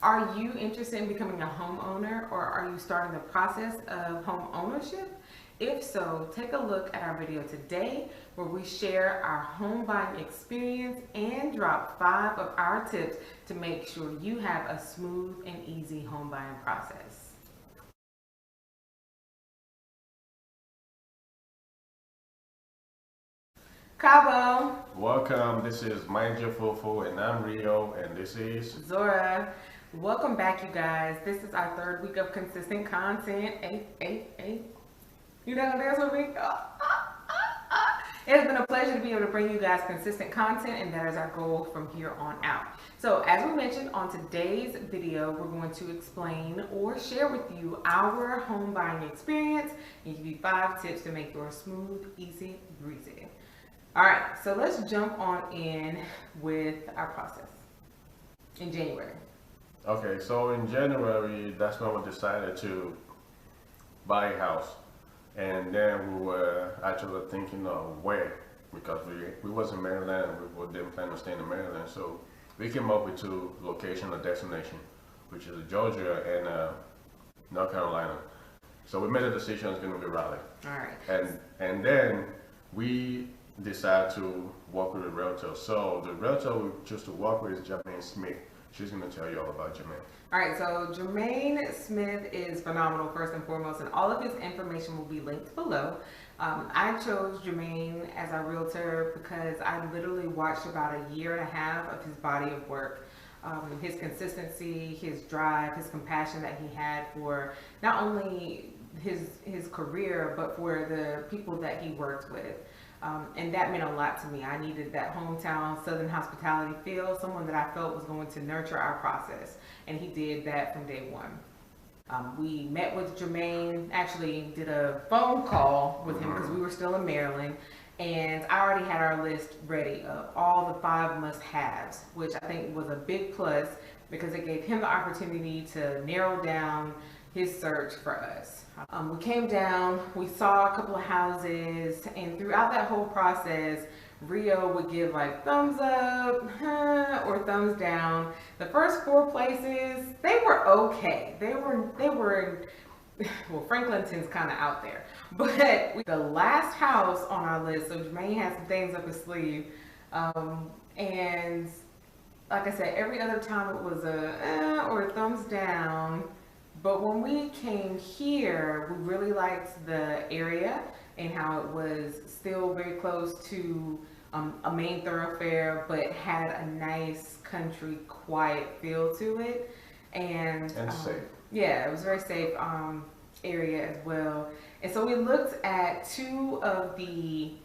Are you interested in becoming a homeowner, or are you starting the process of home ownership? If so, take a look at our video today where we share our home buying experience and drop 5 of our tips to make sure you have a smooth and easy home buying process. Cabo. Welcome. This is Mind Your Fufu, and I'm Rio, and this is Zora. Welcome back, you guys. This is our 3rd week of consistent content. You not gonna dance with me? It has been a pleasure to be able to bring you guys consistent content, and that is our goal from here on out. So as we mentioned on today's video, we're going to explain or share with you our home buying experience and give you 5 tips to make yours smooth, easy, breezy. All right, so let's jump on in with our process in January. okay. So in January, that's when we decided to buy a house, and then we were actually thinking of where, because we was in Maryland and we didn't plan to stay in Maryland, so we came up with 2 location or destination, which is Georgia and North Carolina. So we made a decision it's going to be Raleigh. All right. And then we decided to work with a realtor. So the realtor we chose to work with is Jermaine Smith. She's going to tell you all about Jermaine. All right, so Jermaine Smith is phenomenal, first and foremost, and all of his information will be linked below. I chose Jermaine as our realtor because I literally watched about 1.5 years of his body of work. His consistency, his drive, his compassion that he had for not only his career, but for the people that he worked with. And that meant a lot to me. I needed that hometown Southern hospitality feel, someone that I felt was going to nurture our process. And he did that from day one. We met with Jermaine, actually did a phone call with him because we were still in Maryland. And I already had our list ready of all the 5 must-haves, which I think was a big plus because it gave him the opportunity to narrow down his search for us. We came down, we saw a couple of houses, and throughout that whole process, Rio would give like thumbs up or thumbs down. The first 4 places, they were okay. They were well, Franklinton's kind of out there, but the last house on our list, so Jermaine had some things up his sleeve, and like I said, every other time it was a or a thumbs down. But when we came here, we really liked the area and how it was still very close to a main thoroughfare, but had a nice country, quiet feel to it. And safe. Yeah, it was a very safe area as well. And so we looked at 2 of the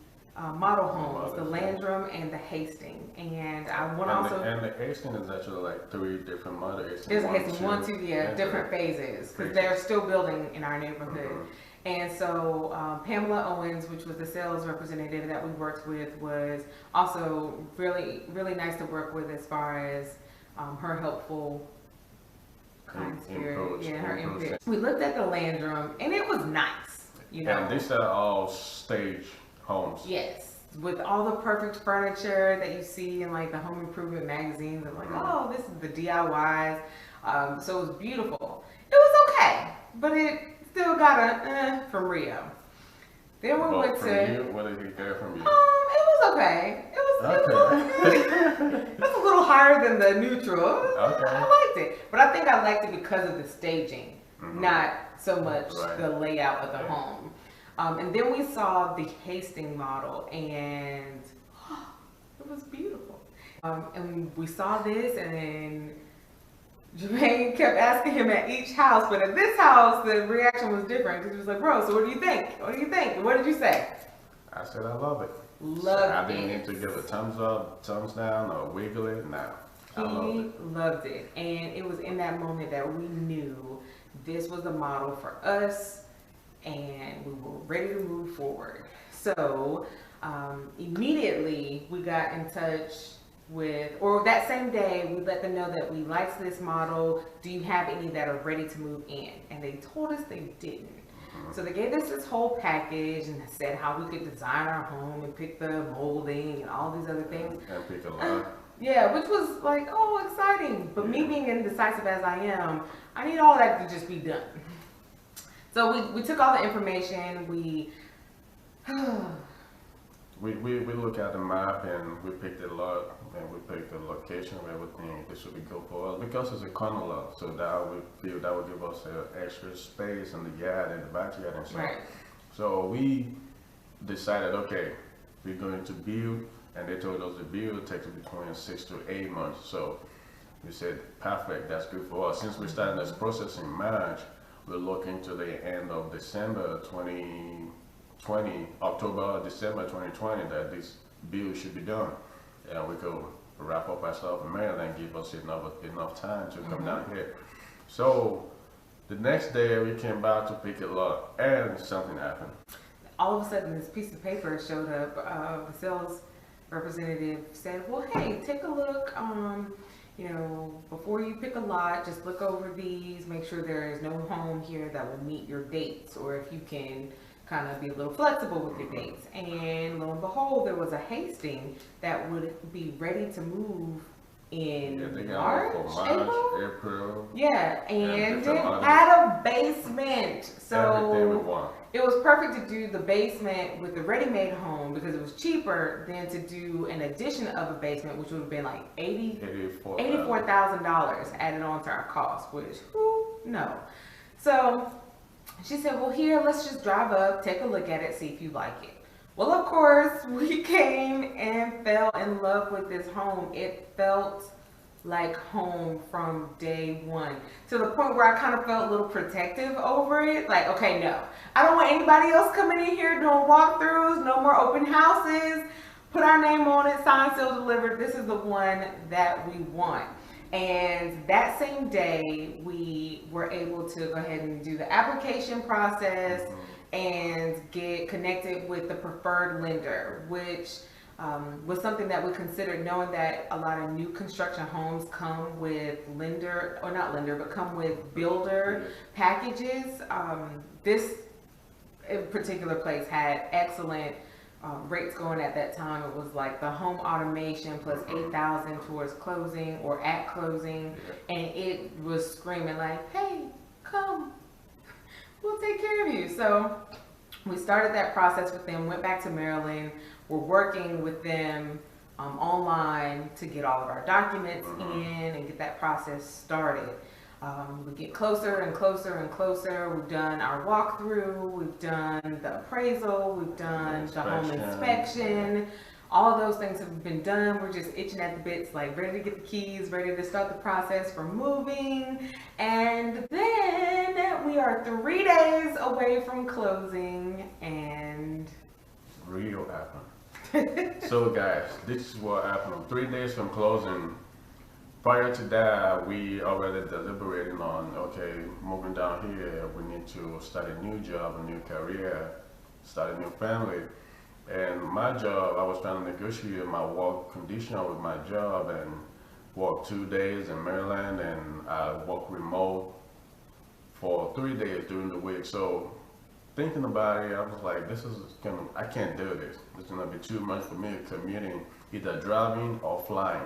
model homes, the Landrum and the Hastings, and I want also. And the Hastings is actually like 3 different models. There's a Hastings 1, 2, yeah, different phases because they're still building in our neighborhood. And so Pamela Owens, which was the sales representative that we worked with, was also really, really nice to work with as far as her helpful kind spirit, yeah, her input. We looked at the Landrum, and it was nice, you know. And these are all stage homes. Yes, with all the perfect furniture that you see in like the home improvement magazines. I'm like, oh, this is the DIYs. So it was beautiful. It was okay, but it still got a fromRio. Then we went to. What did he get from you? It was okay. It was a little higher than the neutral. Okay. I liked it, but I think I liked it because of the staging, not so much the layout of the home. And then we saw the Hastings model, and it was beautiful. And we saw this, and then Jermaine kept asking him at each house, but at this house, the reaction was different because he was like, bro, so what do you think? What do you think? What did you say? I said I love it. Loved I didn't need to give a thumbs up, thumbs down, or wiggle it. No, he loved it. And it was in that moment that we knew this was the model for us, and we were ready to move forward. So immediately we got in touch with, or that same day, we let them know that we liked this model. Do you have any that are ready to move in? And they told us they didn't. So they gave us this whole package and said how we could design our home and pick the molding and all these other things. And pick a lot. Yeah, which was like, oh, exciting. But me being indecisive as I am, I need all that to just be done. So we took all the information. We look at the map and we picked the lot and we picked the location where we think this would be good for us because it's a corner lot. So that we feel that would give us extra space in the yard and the backyard and stuff. Right. So we decided, okay, we're going to build, and they told us the build takes between 6 to 8 months. So we said, perfect, that's good for us. Since we started this process in March, we're looking to the end of December 2020, October, December 2020, that this build should be done. And we could wrap up our stuff in Maryland, give us enough time to come down here. So the next day we came back to pick a lot, and something happened. All of a sudden, this piece of paper showed up. The sales representative said, well, hey, take a look. You know, before you pick a lot, just look over these, make sure there is no home here that will meet your dates, or if you can kind of be a little flexible with your dates. And lo and behold, there was a Hastings that would be ready to move in March, April. Yeah, and it had a basement. So it was perfect to do the basement with the ready-made home because it was cheaper than to do an addition of a basement, which would have been like $84,000 added on to our cost, which, no. So she said, well, here, let's just drive up, take a look at it, see if you like it. Well, of course, we came and fell in love with this home. It felt like home from day one, to the point where I kind of felt a little protective over it. Like, okay, no, I don't want anybody else coming in here doing walkthroughs, no more open houses, put our name on it, signed, sealed, delivered. This is the one that we want. And that same day, we were able to go ahead and do the application process and get connected with the preferred lender, which was something that we considered, knowing that a lot of new construction homes come with come with builder packages. This particular place had excellent rates going at that time. It was like the home automation plus $8,000 towards closing or at closing, and it was screaming like, hey, come, we'll take care of you. So we started that process with them, went back to Maryland. We're working with them online to get all of our documents in and get that process started. We get closer and closer and closer. We've done our walkthrough, we've done the appraisal, we've done the home inspection. All of those things have been done. We're just itching at the bits, like ready to get the keys, ready to start the process for moving. And then we are 3 days away from closing, and Rio happened. So guys, this is what happened. 3 days from closing. Prior to that, we already deliberating on, okay, moving down here, we need to start a new job, a new career, start a new family. And my job, I was trying to negotiate my work condition with my job and work 2 days in Maryland, and I work remote for 3 days during the week. So thinking about it, I was like, I can't do this. It's gonna be too much for me commuting, either driving or flying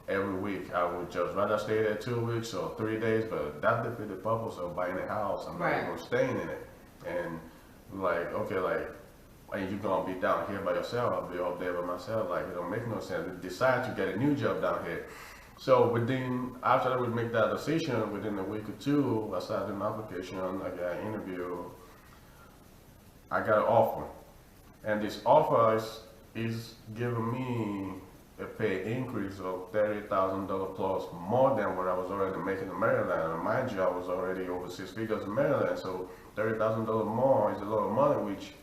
every week. I would just rather stay there 2 weeks or 3 days, but that defeated the purpose of buying a house. I'm not even staying in it. And like, okay, like, and you're gonna be down here by yourself, I'll be up there by myself. Like, it don't make no sense. We decided to get a new job down here. So after we make that decision, within a week or two, I started an application, I got an interview, I got an offer. And this offer is giving me a pay increase of $30,000 plus, more than what I was already making in Maryland. And mind you, I was already over 6 figures in Maryland, so $30,000 more is a lot of money, which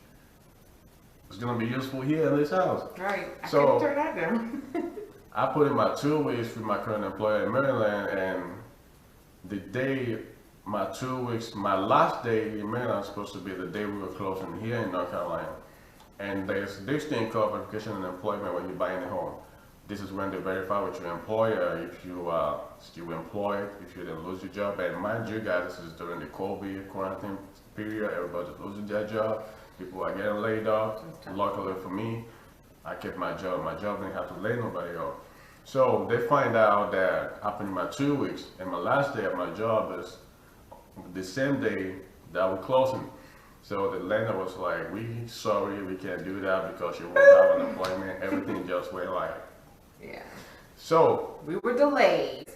is going to be useful here in this house. Right, I couldn't turn that down. I put in my 2 weeks with my current employer in Maryland, and the day my 2 weeks, my last day in Maryland was supposed to be the day we were closing here in North Carolina. And there's this thing called verification and employment when you're buying a home. This is when they verify with your employer if you are still employed, if you didn't lose your job. And mind you guys, this is during the COVID quarantine period, everybody's losing their job. People are getting laid off. Luckily for me, I kept my job. My job didn't have to lay nobody off. So they find out that after my 2 weeks and my last day at my job is the same day that we're closing. So the lender was like, "We sorry, we can't do that because you won't have an appointment." Everything just went like, Yeah. so We were delayed.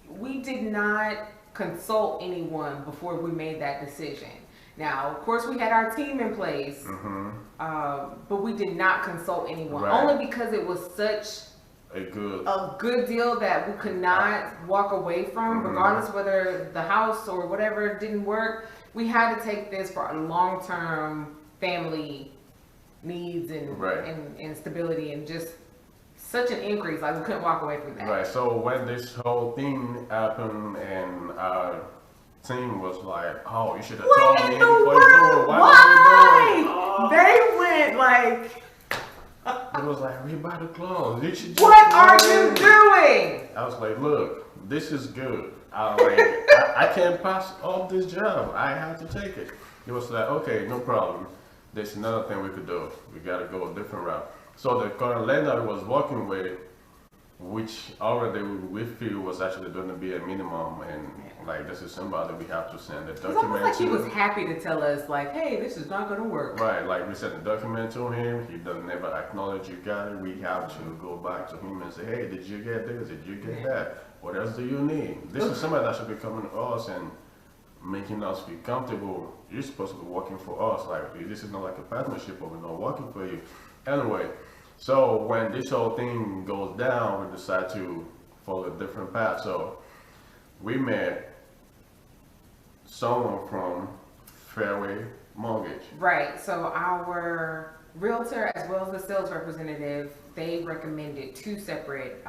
We did not consult anyone before we made that decision. Now, of course, we had our team in place, but we did not consult anyone, Right. only because it was such a good, a good deal that we could not walk away from, regardless whether the house or whatever didn't work. We had to take this for a long-term family needs and, Right. and stability, and just such an increase. Like, we couldn't walk away from that. right. So when this whole thing happened and our team was like, "Oh, you should have told What me in the before you do it. world? Why did you do it?" Why? They went like, It was like, "We about to close. You should just what are you close." doing? I was like, "Look, this is good. I can't pass off this job. I have to take it." He was like, "Okay, no problem. There's another thing we could do. We gotta go a different route." So the current lender we was working with, which already we feel was actually going to be a minimum, and like this is somebody we have to send a It's almost document like he to. was happy to tell us, like, hey, this is not going to work. Right, like we sent a document to him. He doesn't never acknowledge you got it. We have to go back to him and say, "Hey, did you get this? Did you get that? What else do you need?" This is somebody that should be coming to us and making us feel comfortable. You're supposed to be working for us. Like, this is not like a partnership, or we're not working for you. Anyway, so when this whole thing goes down, we decide to follow a different path. So we met someone from Fairway Mortgage. Right. So our realtor, as well as the sales representative, they recommended two separate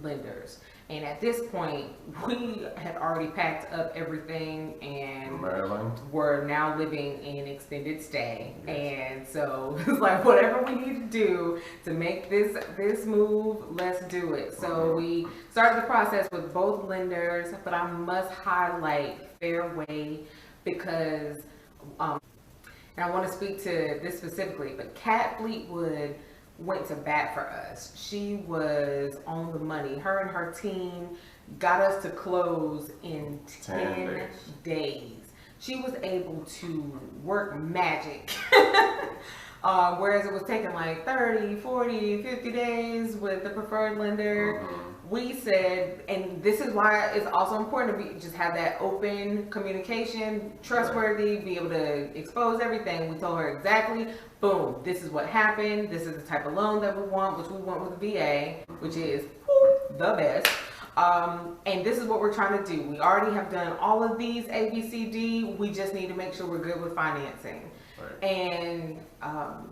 lenders. And at this point, we had already packed up everything and Maryland. were now living in extended stay. And so it's like, whatever we need to do to make this move, let's do it. So we started the process with both lenders, but I must highlight Fairway because, and I want to speak to this specifically, but Catt Fleetwood went to bat for us. She was on the money. Her and her team got us to close in 10 days. She was able to work magic. Whereas it was taking like 30, 40, 50 days with the preferred lender. We said, and this is why it's also important to just have that open communication, trustworthy, be able to expose everything. We told her exactly, boom, this is what happened. This is the type of loan that we want, which we want with the VA, which is the best. And this is what we're trying to do. We already have done all of these A, B, C, D. We just need to make sure we're good with financing. Right. And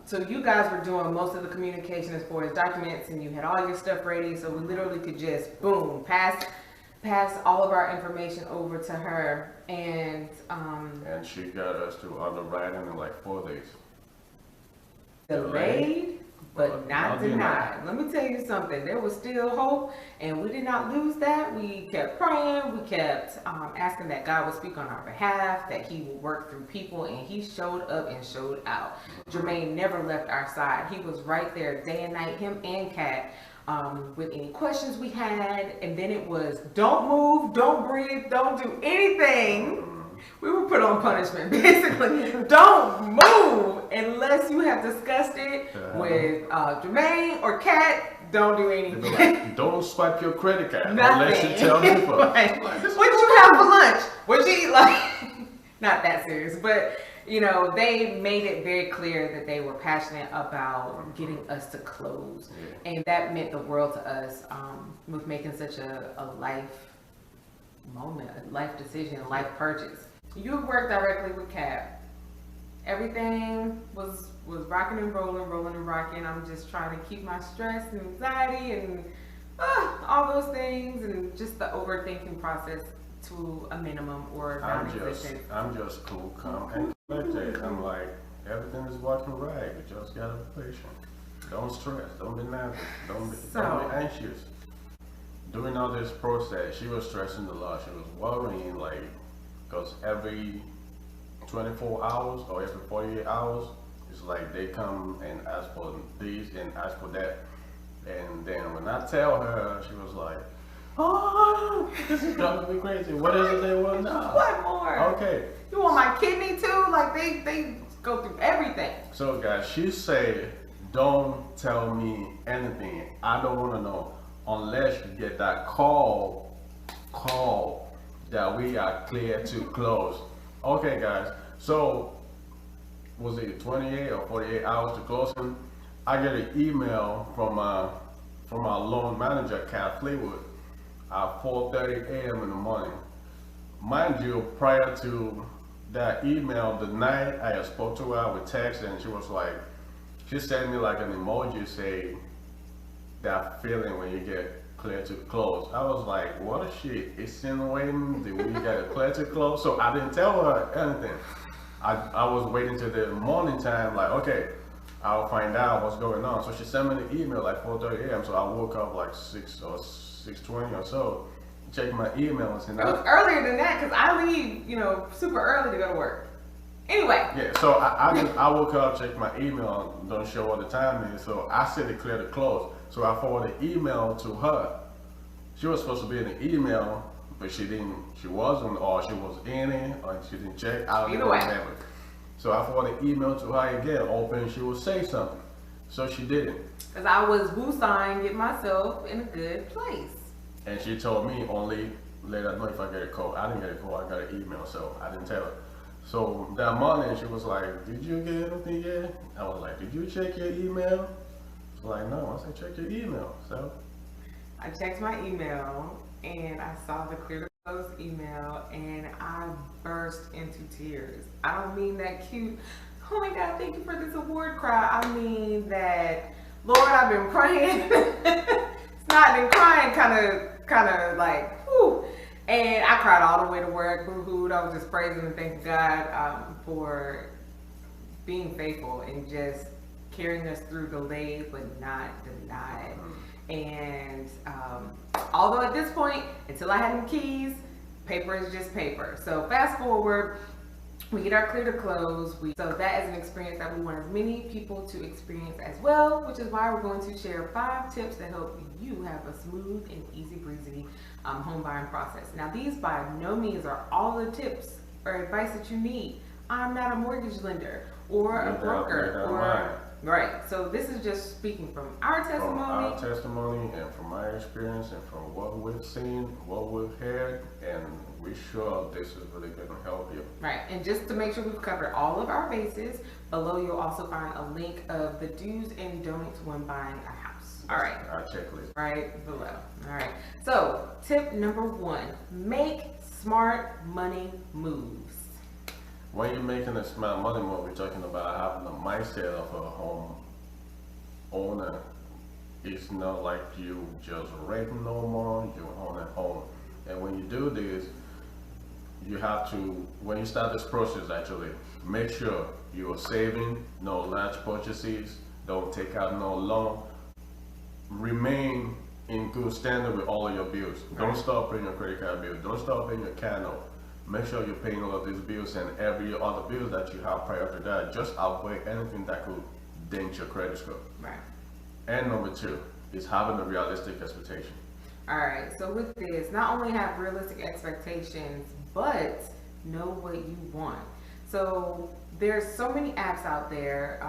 so you guys were doing most of the communication as far as documents, and you had all your stuff ready. So we literally could just boom, pass all of our information over to her. And she got us to underwriting in like 4 days. Delayed, but not denied. Let me tell you something. There was still hope, and we did not lose that. We kept praying. We kept asking that God would speak on our behalf, that He would work through people, and He showed up and showed out. Jermaine never left our side. He was right there day and night, him and Catt, with any questions we had. And then it was, don't move, don't breathe, don't do anything. We were put on punishment, basically. Don't move unless you have discussed it with Jermaine or Catt. Don't do anything. Like, don't swipe your credit card Nothing. unless you tell me first. Right. Like, What'd you have for lunch? What'd you eat? Like, not that serious, but you know, they made it very clear that they were passionate about getting us to close, and that meant the world to us with making such a life moment, a life decision, a life purchase. You worked directly with Catt. Everything was rocking and rolling and rocking. I'm just trying to keep my stress and anxiety and all those things, and just the overthinking process to a minimum or non-existent. I'm just cool, calm, and collected. I'm like, everything is working right. You just gotta be patient. Don't stress. Don't be nervous. Don't be anxious. During all this process, she was stressing a lot. She was worrying, like, because every 24 hours or every 48 hours, it's like they come and ask for this and ask for that. And then when I tell her, she was like, "Oh, this is driving me crazy. What is it they want now?" What more? Okay. You want my kidney too? Like they go through everything. So guys, she said, "Don't tell me anything. I don't want to know unless you get that call that we are clear to close." Okay, guys. So was it 28 or 48 hours to closing? I get an email from our loan manager, Catt Fleetwood, at 4:30 a.m. in the morning. Mind you, prior to that email, the night I spoke to her with text, and she was like, she sent me like an emoji say that feeling when you get clear to close. I was like, what is she insinuating? Did we get a clear to close? So I didn't tell her anything. I was waiting till the morning time, like, okay, I'll find out what's going on. So she sent me the email like 4:30 a.m. So I woke up like 6 or 6:20 or so, checked my emails, and It was earlier than that because I leave, super early to go to work. Anyway. Yeah, so I woke up, checked my email, don't show what the time is, so I said it clear to close. So I forwarded the email to her. She was supposed to be in the email, but she wasn't, or she was in it, or she didn't check. I don't know what happened. So I forwarded the email to her again, hoping she would say something. So she didn't. Because I was woo-sign, get myself in a good place. And she told me only let her know if I get a call. I didn't get a call, I got an email, so I didn't tell her. So that morning she was like, "Did you get anything yet?" I was like, "Did you check your email?" She's like, "No." I said, "Check your email." So I checked my email and I saw the clear to close email and I burst into tears. I don't mean that cute, "Oh my God, thank you for this award" cry. I mean that, Lord, I've been praying. It's not been crying, kind of like, whew. And I cried all the way to work, boo-hooed. I was just praising and thanking God for being faithful and just carrying us through delays but not denied. And although at this point, until I had the keys, paper is just paper. So fast forward, we get our clear to close. So that is an experience that we want as many people to experience as well, which is why we're going to share 5 tips that help you have a smooth and easy breezy home buying process. Now, these by no means are all the tips or advice that you need. I'm not a mortgage lender or a broker right. So this is just speaking from our testimony. From our testimony and from my experience and from what we've seen, what we've heard, and we're sure this is really going to help you. Right, and just to make sure we've covered all of our bases, below you'll also find a link of the do's and don'ts when buying a house. All right. Our checklist. Right below. All right. So tip number 1, make smart money moves. When you're making a smart money move, we're talking about having the mindset of a home owner. It's not like you just rent no more, you own a home. And when you do this, you have to, when you start this process actually, make sure you are saving, no large purchases, don't take out no loan, remain in good standing with all of your bills. Right. Don't stop paying your credit card bill, don't stop paying your car note. Make sure you're paying all of these bills and every other bills that you have prior to that. Just avoid anything that could dent your credit score. Right. And number 2 is having a realistic expectation. All right. So with this, not only have realistic expectations, but know what you want. So there's so many apps out there.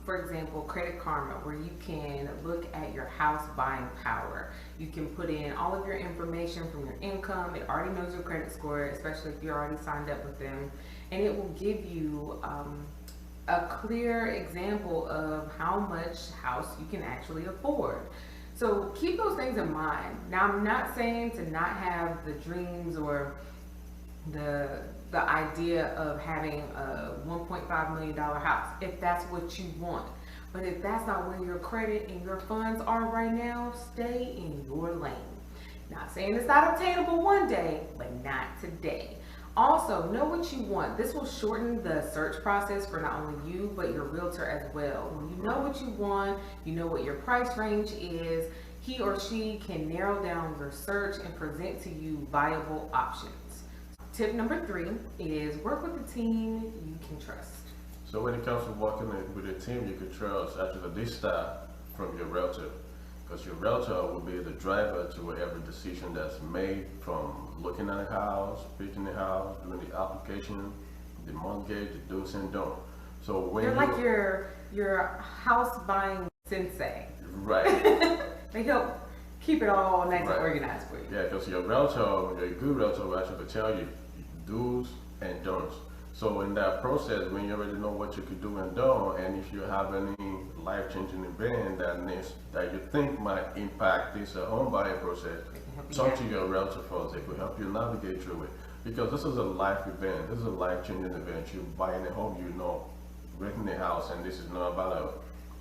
For example, Credit Karma, where you can look at your house buying power. You can put in all of your information from your income. It already knows your credit score, especially if you're already signed up with them. And it will give you a clear example of how much house you can actually afford. So keep those things in mind. Now, I'm not saying to not have the dreams or the idea of having a $1.5 million house, if that's what you want. But if that's not where your credit and your funds are right now, stay in your lane. Not saying it's not obtainable one day, but not today. Also, know what you want. This will shorten the search process for not only you, but your realtor as well. When you know what you want, you know what your price range is, he or she can narrow down your search and present to you viable options. Tip number 3 is work with a team you can trust. So when it comes to working with a team you can trust, actually this start from your realtor. because your realtor will be the driver to every decision that's made, from looking at a house, picking the house, doing the application, the mortgage, the do's and don'ts. So when They're like your house buying sensei. right. They help keep it all nice Right. and organized for you. Yeah, because your realtor, your good realtor will actually tell you do's and don'ts. So in that process, when you already know what you could do and don't, and if you have any life-changing event that you think might impact this home buying process, talk to your realtor first. They could help you navigate through it. Because this is a life event. This is a life-changing event. You're buying a home, you know, renting a house, and this is not about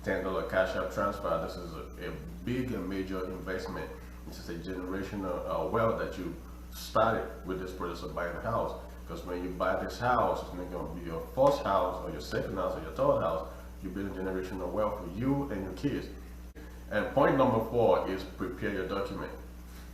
a $10 cash out transfer. This is a big and major investment. This is a generational wealth that you started with this process of buying a house. Because when you buy this house, it's not going to be your first house or your second house or your third house. You build generational wealth for you and your kids. And point number 4 is prepare your document.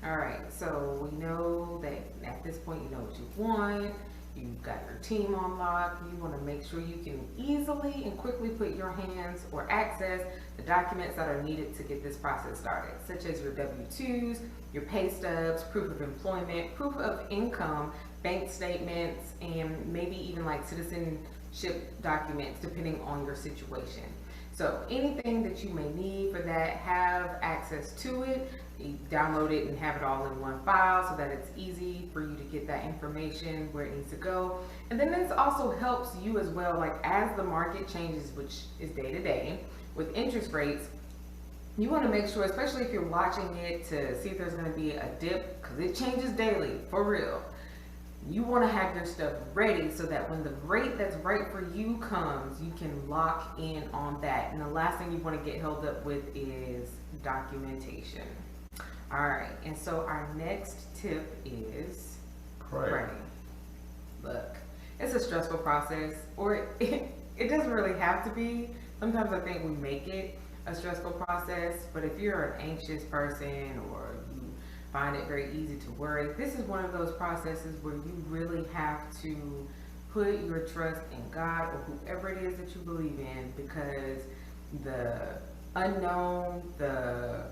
All right, so we know that at this point you know what you want. You've got your team on lock. You want to make sure you can easily and quickly put your hands or access the documents that are needed to get this process started, such as your W-2s, your pay stubs, proof of employment, proof of income, bank statements, and maybe even like citizenship documents, depending on your situation. So anything that you may need for that, have access to it. You download it and have it all in one file so that it's easy for you to get that information where it needs to go. And then this also helps you as well, like as the market changes, which is day to day with interest rates, you want to make sure, especially if you're watching it to see if there's going to be a dip, because it changes daily, for real. You want to have your stuff ready so that when the rate that's right for you comes, you can lock in on that. And the last thing you want to get held up with is documentation. All right, and so our next tip is pray. Look, it's a stressful process, or it doesn't really have to be. Sometimes I think we make it a stressful process, but if you're an anxious person or you find it very easy to worry, this is one of those processes where you really have to put your trust in God or whoever it is that you believe in, because the unknown, the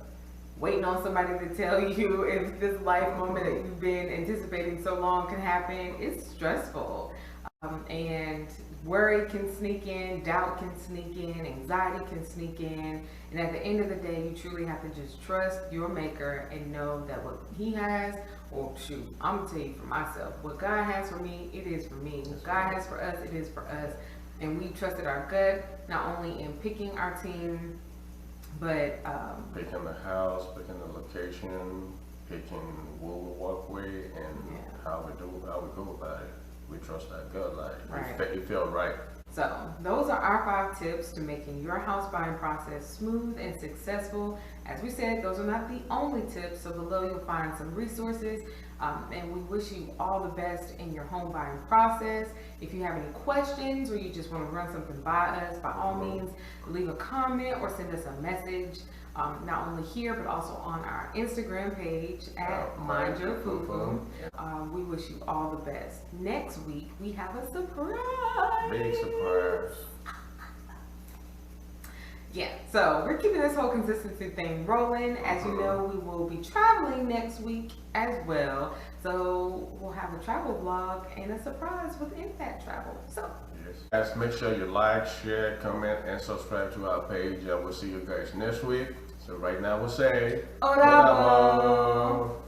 waiting on somebody to tell you if this life moment that you've been anticipating so long can happen, it's stressful. And worry can sneak in, doubt can sneak in, anxiety can sneak in, and at the end of the day, you truly have to just trust your maker and know that what he has, or shoot, I'm gonna tell you for myself, what God has for me, it is for me. What God has for us, it is for us. And we trusted our gut, not only in picking our team, but picking the house, picking the location, picking where we walk with, and how we go about it. We trust that gut, like it felt right. So those are our 5 tips to making your house buying process smooth and successful. As we said, those are not the only tips, so below you'll find some resources, and we wish you all the best in your home buying process. If you have any questions or you just want to run something by us, by all means, leave a comment or send us a message, not only here but also on our Instagram page at Mind Your Foo-Foo. We wish you all the best. Next week we have a surprise. Big surprise. Yeah, so we're keeping this whole consistency thing rolling. As you know, we will be traveling next week as well. So we'll have a travel vlog and a surprise within that travel. So yes, guys, make sure you like, share, comment, and subscribe to our page. We'll see you guys next week. So right now we'll say, Oravo.